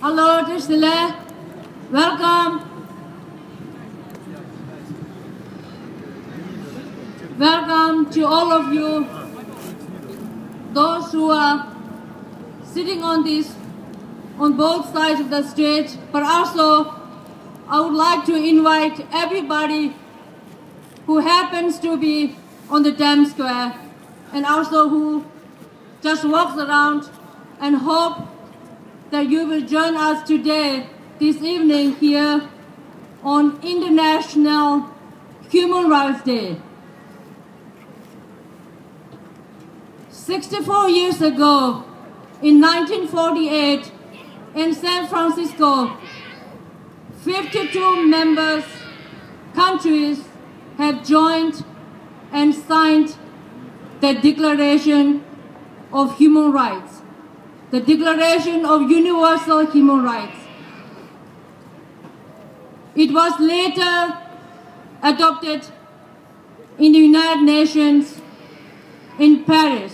Hallo, Tistele. Welcome. Welcome to all of you, those who are sitting on both sides of the stage, but also I would like to invite everybody who happens to be on the Dam Square and also who just walks around, and hope that you will join us today, this evening here on International Human Rights Day. 64 years ago, in 1948, in San Francisco, 52 countries had joined and signed the Declaration of Human Rights, the Declaration of Universal Human Rights. It was later adopted in the United Nations in Paris.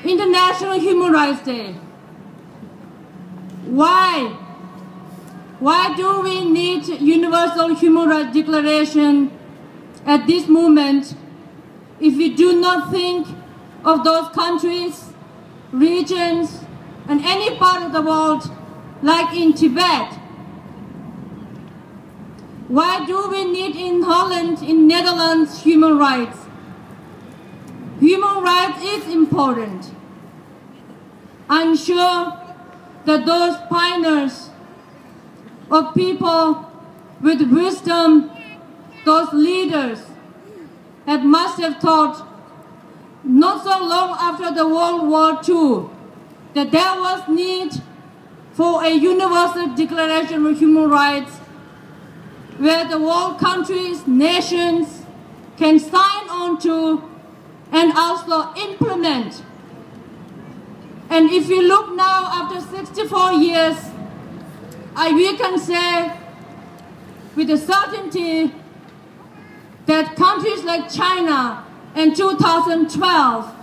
International Human Rights Day. Why do we need Universal Human Rights Declaration at this moment if we do not think of those countries, regions, and any part of the world, like in Tibet? Why do we need in Holland, in Netherlands, human rights? Human rights is important. I'm sure that those pioneers of people with wisdom, those leaders, must have thought not so long after the World War II that there was need for a universal declaration of human rights where the world countries, nations can sign on to and also implement. And if you look now after 64 years, we can say with a certainty that countries like China in 2012,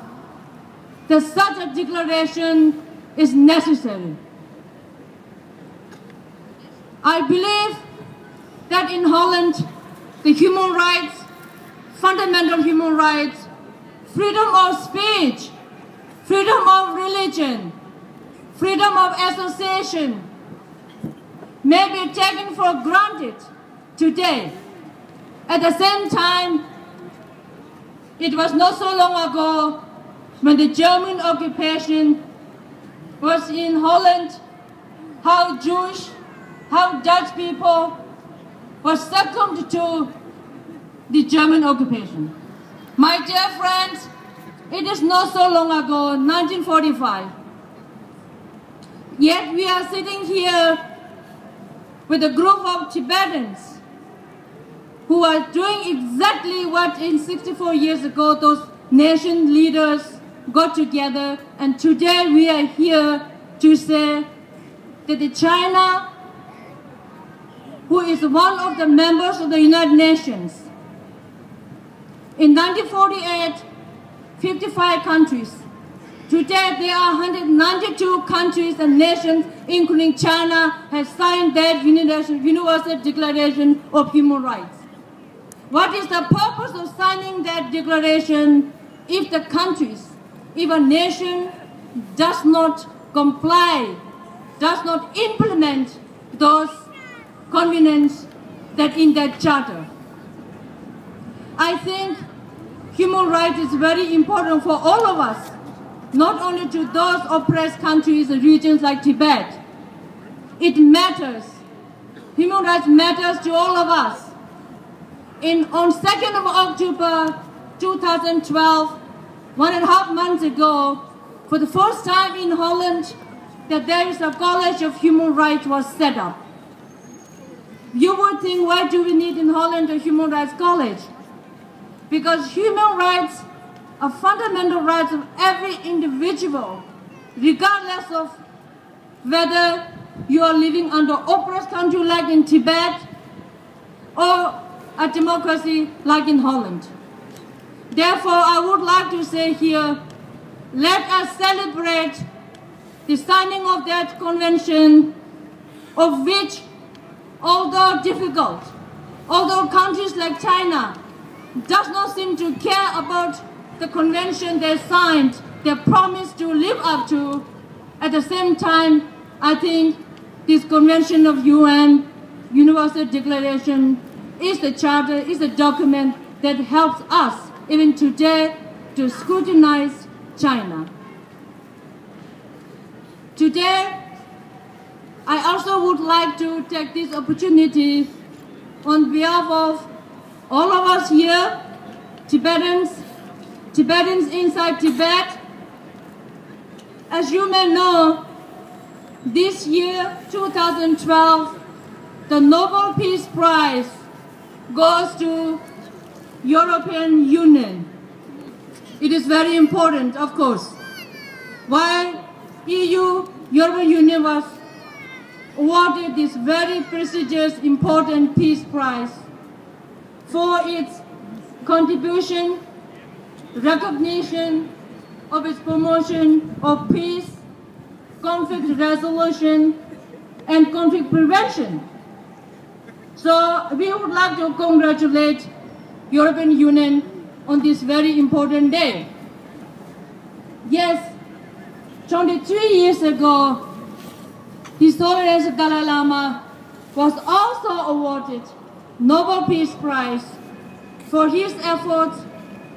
that such a declaration is necessary. I believe that in Holland, the human rights, fundamental human rights, freedom of speech, freedom of religion, freedom of association may be taken for granted today. At the same time, it was not so long ago when the German occupation was in Holland, how Jewish, how Dutch people were succumbed to the German occupation. My dear friends, it is not so long ago, 1945. Yet we are sitting here with a group of Tibetans who are doing exactly what in 64 years ago those nation leaders got together, and today we are here to say that the China, who is one of the members of the United Nations, in 1948, 55 countries. Today there are 192 countries and nations, including China, have signed that Universal Declaration of Human Rights. What is the purpose of signing that declaration if the countries, if a nation does not comply, does not implement those conventions that in that charter? I think human rights is very important for all of us, not only to those oppressed countries and regions like Tibet. It matters. Human rights matters to all of us. On 2nd of October 2012, 1.5 months ago, for the first time in Holland, that there is a College of Human Rights was set up. You would think, why do we need in Holland a Human Rights College? Because human rights are fundamental rights of every individual, regardless of whether you are living under oppressed country like in Tibet or a democracy like in Holland. Therefore, I would like to say here, let us celebrate the signing of that convention, of which, although difficult, although countries like China does not seem to care about the convention they signed, they promised to live up to, at the same time, I think this Convention of UN, Universal Declaration, is the charter, is the document that helps us, even today, to scrutinize China. Today, I also would like to take this opportunity on behalf of all of us here, Tibetans inside Tibet. As you may know, this year, 2012, the Nobel Peace Prize goes to European Union. It is very important, of course. While European Union was awarded this very prestigious, important peace prize for its contribution, recognition of its promotion of peace, conflict resolution, and conflict prevention. So we would like to congratulate European Union on this very important day. Yes, 23 years ago, His Holiness Dalai Lama was also awarded Nobel Peace Prize for his efforts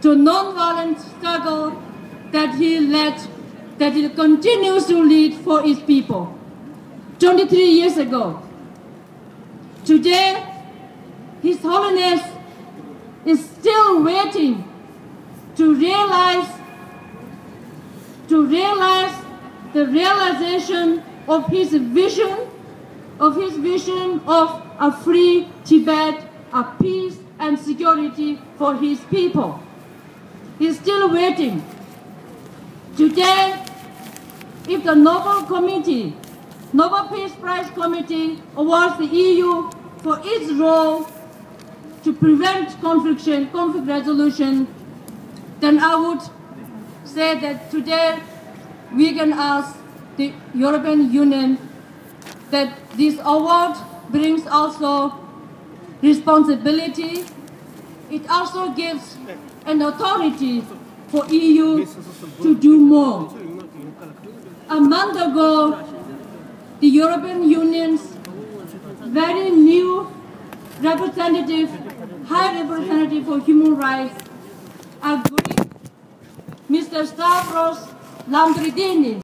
to non-violent struggle that he led, that he continues to lead for his people. 23 years ago. Today, His Holiness is still waiting to realize the realization of his vision of a free Tibet, a peace and security for his people. He's still waiting. Today, if the Nobel Peace Prize Committee awards the EU for its role to prevent conflict resolution, then I would say that today we can ask the European Union that this award brings also responsibility. It also gives an authority for EU to do more. A month ago, the European Union's very new representative, High Representative for Human Rights, agreed, Mr. Stavros Lambrinidis,